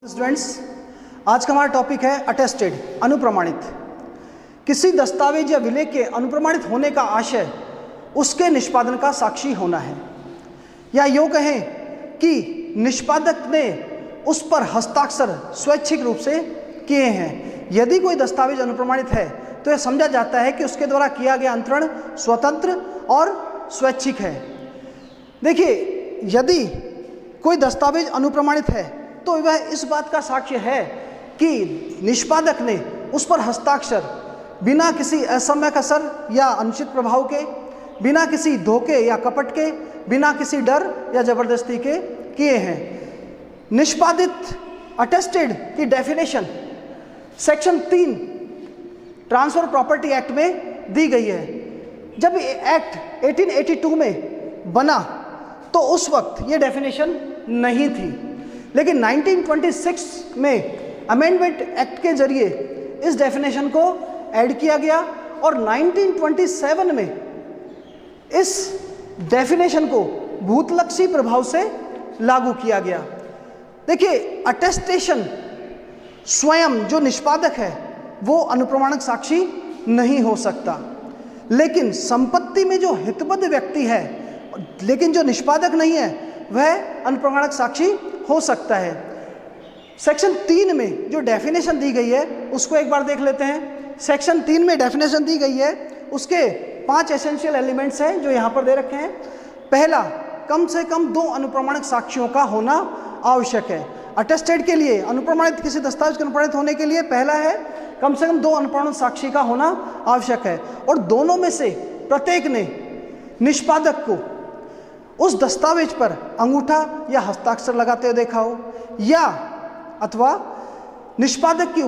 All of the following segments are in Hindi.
स्टूडेंट्स, आज का हमारा टॉपिक है अटेस्टेड, अनुप्रमाणित। किसी दस्तावेज या विलेख के अनुप्रमाणित होने का आशय उसके निष्पादन का साक्षी होना है, या यूँ कहें कि निष्पादक ने उस पर हस्ताक्षर स्वैच्छिक रूप से किए हैं। यदि कोई दस्तावेज अनुप्रमाणित है तो यह समझा जाता है कि उसके द्वारा किया गया अंतरण स्वतंत्र और स्वैच्छिक है। देखिए, यदि कोई दस्तावेज अनुप्रमाणित है तो वह इस बात का साक्ष्य है कि निष्पादक ने उस पर हस्ताक्षर बिना किसी असम्यक असर या अनुचित प्रभाव के, बिना किसी धोखे या कपट के, बिना किसी डर या जबरदस्ती के किए हैं। निष्पादित अटेस्टेड की definition section 3 transfer property act में दी गई है। जब एक्ट 1882 में बना तो उस वक्त ये डेफिनेशन नहीं थी, लेकिन 1926 में अमेंडमेंट एक्ट के जरिए इस डेफिनेशन को ऐड किया गया और 1927 में इस डेफिनेशन को भूतलक्षी प्रभाव से लागू किया गया। देखिए, अटेस्टेशन स्वयं जो निष्पादक है वो अनुप्रमाणक साक्षी नहीं हो सकता, लेकिन संपत्ति में जो हितबद्ध व्यक्ति है लेकिन जो निष्पादक नहीं है वह अनुप्रमाणक साक्षी हो सकता है। सेक्शन 3 में जो डेफिनेशन दी गई है उसको एक बार देख लेते हैं। सेक्शन 3 में डेफिनेशन दी गई है, उसके 5 एसेंशियल एलिमेंट्स हैं जो यहाँ पर दे रखे हैं। पहला, कम से कम 2 अनुप्रमाणक साक्षियों का होना आवश्यक है। अटेस्टेड के लिए, अनुप्रमाणित किसी दस्तावेज के अनुप्रमाणित होने के लिए पहला है कम से कम 2 अनुप्रमाणित साक्षी का होना आवश्यक है, और दोनों में से प्रत्येक ने निष्पादक को उस दस्तावेज पर अंगूठा या हस्ताक्षर लगाते हुए देखा हो, या अथवा निष्पादक की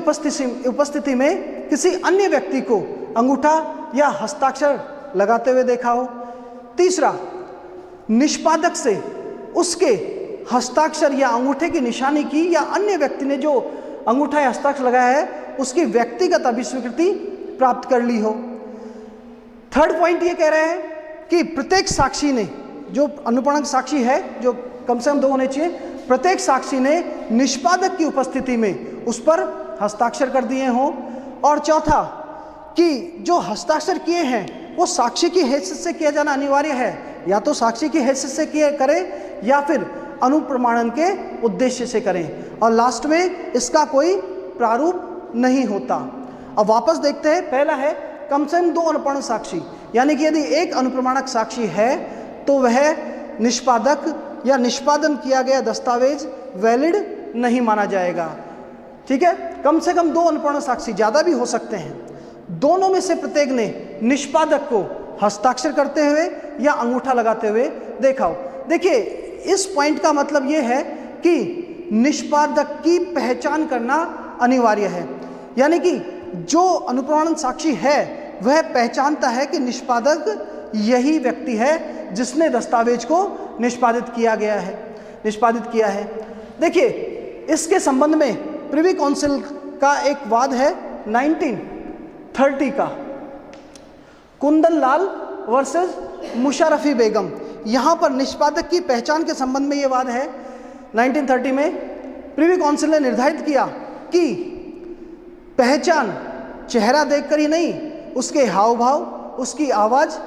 उपस्थिति में किसी अन्य व्यक्ति को अंगूठा या हस्ताक्षर लगाते हुए देखा हो। तीसरा, निष्पादक से उसके हस्ताक्षर या अंगूठे की निशानी की या अन्य व्यक्ति ने जो अंगूठा या हस्ताक्षर लगाया है उसकी व्यक्तिगत अभिस्वीकृति प्राप्त कर ली हो। थर्ड पॉइंट ये कह रहे हैं कि प्रत्येक साक्षी ने, जो अनुप्रमाणक साक्षी है जो कम से कम 2 होने चाहिए, प्रत्येक साक्षी ने निष्पादक की उपस्थिति में उस पर हस्ताक्षर कर दिए हों। और चौथा, कि जो हस्ताक्षर किए हैं वो साक्षी की हैसियत से किया जाना अनिवार्य है, या तो साक्षी की हैसियत से किए करें या फिर अनुप्रमाणन के उद्देश्य से करें, और लास्ट में इसका कोई प्रारूप नहीं होता। अब वापस देखते हैं। पहला है कम से कम 2 अनुप्रमाणक साक्षी, यानी कि यदि एक अनुप्रमाणक साक्षी है तो वह निष्पादक या निष्पादन किया गया दस्तावेज वैलिड नहीं माना जाएगा। ठीक है, कम से कम 2 अनुप्रमाणक साक्षी, ज़्यादा भी हो सकते हैं। दोनों में से प्रत्येक ने निष्पादक को हस्ताक्षर करते हुए या अंगूठा लगाते हुए देखा हो। देखिए, इस पॉइंट का मतलब यह है कि निष्पादक की पहचान करना अनिवार्य है, यानी कि जो अनुप्रमाणन साक्षी है वह पहचानता है कि निष्पादक यही व्यक्ति है जिसने दस्तावेज को निष्पादित किया है। देखिए, इसके संबंध में प्रिवी काउंसिल का एक वाद है 1930 का, कुंदन लाल वर्सेस मुशर्रफी बेगम। यहाँ पर निष्पादक की पहचान के संबंध में ये वाद है। 1930 में प्रिवी काउंसिल ने निर्धारित किया कि पहचान चेहरा देखकर ही नहीं, उसके हाव भाव, उसकी आवाज़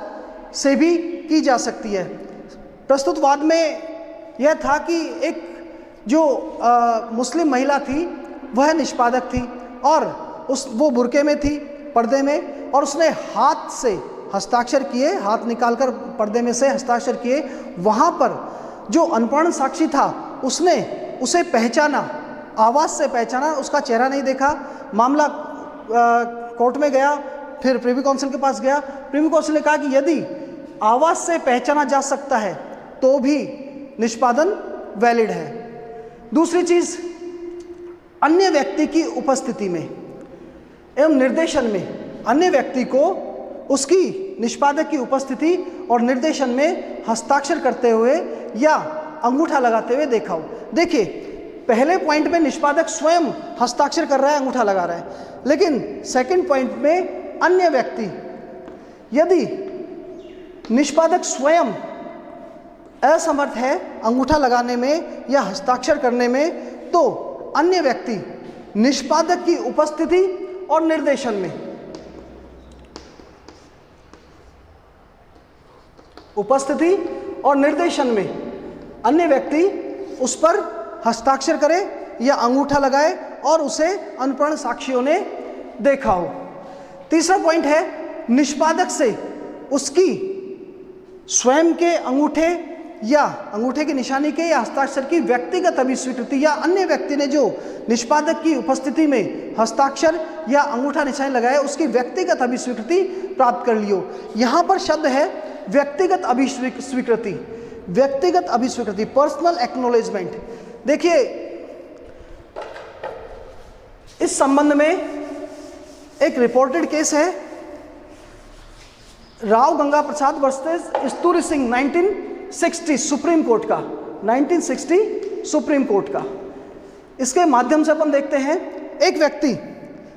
से भी की जा सकती है। प्रस्तुत वाद में यह था कि एक जो मुस्लिम महिला थी वह निष्पादक थी और वो बुर्के में थी, पर्दे में, और उसने हाथ से हस्ताक्षर किए, हाथ निकालकर पर्दे में से हस्ताक्षर किए। वहाँ पर जो अनुप्रमाणन साक्षी था उसने उसे पहचाना, आवाज़ से पहचाना, उसका चेहरा नहीं देखा। मामला कोर्ट में गया, फिर प्रिवी काउंसिल के पास गया। प्रिवी काउंसिल ने कहा कि यदि आवाज़ से पहचाना जा सकता है तो भी निष्पादन वैलिड है। दूसरी चीज़, अन्य व्यक्ति की उपस्थिति में एवं निर्देशन में अन्य व्यक्ति को उसकी निष्पादक की उपस्थिति और निर्देशन में हस्ताक्षर करते हुए या अंगूठा लगाते हुए देखा हो। देखिए, पहले पॉइंट में निष्पादक स्वयं हस्ताक्षर कर रहा है, अंगूठा लगा रहा है, लेकिन सेकंड पॉइंट में अन्य व्यक्ति, यदि निष्पादक स्वयं असमर्थ है अंगूठा लगाने में या हस्ताक्षर करने में, तो अन्य व्यक्ति निष्पादक की उपस्थिति और निर्देशन में, उपस्थिति और निर्देशन में अन्य व्यक्ति उस पर हस्ताक्षर करे या अंगूठा लगाए और उसे अनुप्राणित साक्षियों ने देखा हो। तीसरा पॉइंट है निष्पादक से उसकी स्वयं के अंगूठे या अंगूठे की निशानी के या हस्ताक्षर की व्यक्तिगत अभिस्वीकृति, या अन्य व्यक्ति ने जो निष्पादक की उपस्थिति में हस्ताक्षर या अंगूठा निशानी लगाया उसकी व्यक्तिगत अभिस्वीकृति प्राप्त कर लियो। यहाँ पर शब्द है व्यक्तिगत अभिस्वीकृति, व्यक्तिगत अभिस्वीकृति, पर्सनल एक्नॉलेजमेंट। देखिए इस संबंध में एक रिपोर्टेड केस है Rao Ganga Prasad versus स्तूरी Singh 1960 supreme Court का, 1960 सुप्रीम कोर्ट का। इसके माध्यम से अपन देखते हैं एक व्यक्ति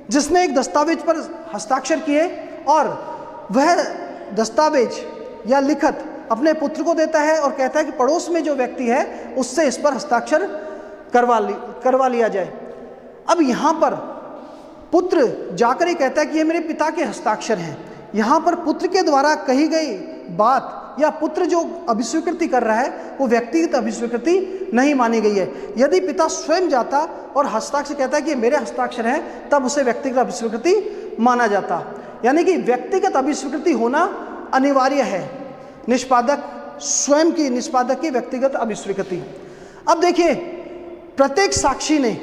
जिसने एक दस्तावेज पर हस्ताक्षर किए और वह दस्तावेज या लिखत अपने पुत्र को देता है और कहता है कि पड़ोस में जो व्यक्ति है उससे इस पर हस्ताक्षर करवा लिया जाए। अब यहाँ पर पुत्र जाकर ही कहता है कि ये मेरे पिता के हस्ताक्षर हैं। यहाँ पर पुत्र के द्वारा कही गई बात या पुत्र जो अभिस्वीकृति कर रहा है वो व्यक्तिगत अभिस्वीकृति नहीं मानी गई है। यदि पिता स्वयं जाता और हस्ताक्षर कहता है कि ये मेरे हस्ताक्षर हैं, तब उसे व्यक्तिगत अभिस्वीकृति माना जाता। यानी कि व्यक्तिगत अभिस्वीकृति होना अनिवार्य है, निष्पादक स्वयं की, निष्पादक की व्यक्तिगत अभिस्वीकृति। अब देखिए प्रत्येक साक्षी ने,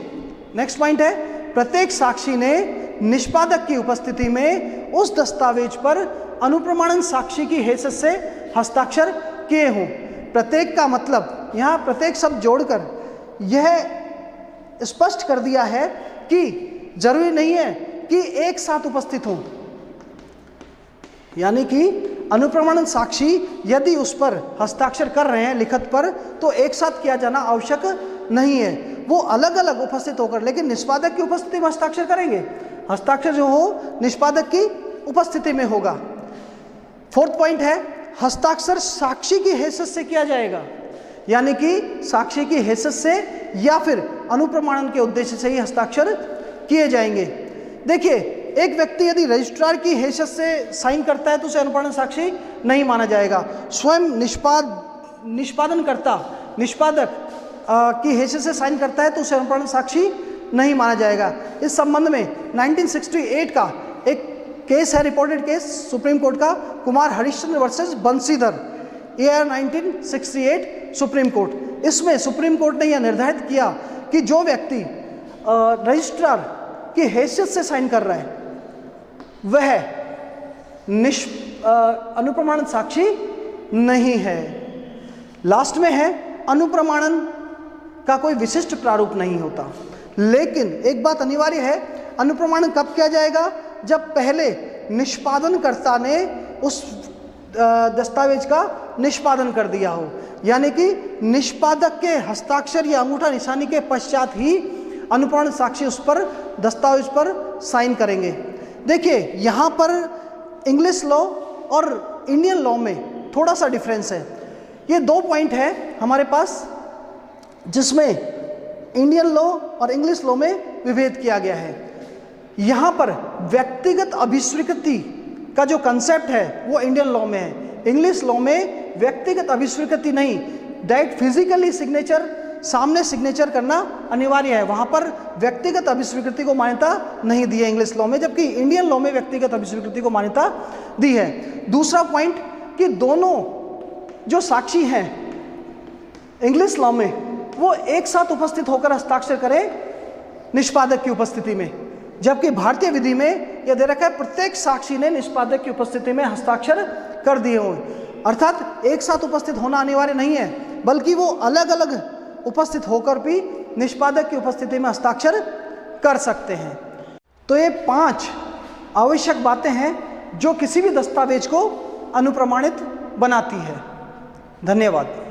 नेक्स्ट पॉइंट है, प्रत्येक साक्षी ने निष्पादक की उपस्थिति में उस दस्तावेज पर अनुप्रमाणन साक्षी की हैसियत से हस्ताक्षर किए हों। प्रत्येक का मतलब यहाँ प्रत्येक शब्द जोड़कर यह स्पष्ट कर दिया है कि जरूरी नहीं है कि एक साथ उपस्थित हों। यानी कि अनुप्रमाणन साक्षी यदि उस पर हस्ताक्षर कर रहे हैं लिखत पर, तो एक साथ किया जाना आवश्यक नहीं है, वो अलग अलग उपस्थित होकर, लेकिन निष्पादक की उपस्थिति में हस्ताक्षर करेंगे। हस्ताक्षर जो हो निष्पादक की उपस्थिति में होगा। फोर्थ पॉइंट है हस्ताक्षर साक्षी की हैसियत से किया जाएगा, यानी कि साक्षी की हैसियत से या फिर अनुप्रमाणन के उद्देश्य से ही हस्ताक्षर किए जाएंगे। देखिए एक व्यक्ति यदि रजिस्ट्रार की हैसियत से साइन करता है तो उसे अनुप्रमाणन साक्षी नहीं माना जाएगा। स्वयं निष्पादनकर्ता निष्पादक की हैसियत से साइन करता है तो उसे अनुप्रमाणन साक्षी नहीं माना जाएगा। इस संबंध में 1968 का एक केस है, रिपोर्टेड केस सुप्रीम कोर्ट का, Kumar Harishchandra versus Bansidhar, year 1968 Supreme Court. इसमें सुप्रीम कोर्ट ने यह निर्धारित किया कि जो व्यक्ति रजिस्ट्रार की हैसियत से साइन कर रहा है वह अनुप्रमाणन साक्षी नहीं है। लास्ट में है अनुप्रमाणन का कोई विशिष्ट प्रारूप नहीं होता, लेकिन एक बात अनिवार्य है, अनुप्रमाणन कब किया जाएगा? जब पहले निष्पादनकर्ता ने उस दस्तावेज का निष्पादन कर दिया हो, यानी कि निष्पादक के हस्ताक्षर या अंगूठा निशानी के पश्चात ही अनुप्रमाणन साक्षी उस पर दस्तावेज पर साइन करेंगे। देखिए यहाँ पर इंग्लिश लॉ और इंडियन लॉ में थोड़ा सा डिफरेंस है। ये दो पॉइंट है हमारे पास जिसमें इंडियन लॉ और इंग्लिश लॉ में विभेद किया गया है। यहाँ पर व्यक्तिगत अभिस्वीकृति का जो कंसेप्ट है वो इंडियन लॉ में है। इंग्लिश लॉ में व्यक्तिगत अभिस्वीकृति नहीं, डायरेक्ट फिजिकली सिग्नेचर, सामने सिग्नेचर करना अनिवार्य है। वहाँ पर व्यक्तिगत अभिस्वीकृति को मान्यता नहीं दी है इंग्लिश लॉ में, जबकि इंडियन लॉ में व्यक्तिगत अभिस्वीकृति को मान्यता दी है। दूसरा पॉइंट कि दोनों जो साक्षी हैं इंग्लिश लॉ में वो एक साथ उपस्थित होकर हस्ताक्षर करें निष्पादक की उपस्थिति में, जबकि भारतीय विधि में यह दे रखा है प्रत्येक साक्षी ने निष्पादक की उपस्थिति में हस्ताक्षर कर दिए हों। अर्थात एक साथ उपस्थित होना अनिवार्य नहीं है, बल्कि वो अलग अलग उपस्थित होकर भी निष्पादक की उपस्थिति में हस्ताक्षर कर सकते हैं। तो ये 5 आवश्यक बातें हैं जो किसी भी दस्तावेज को अनुप्रमाणित बनाती है। धन्यवाद।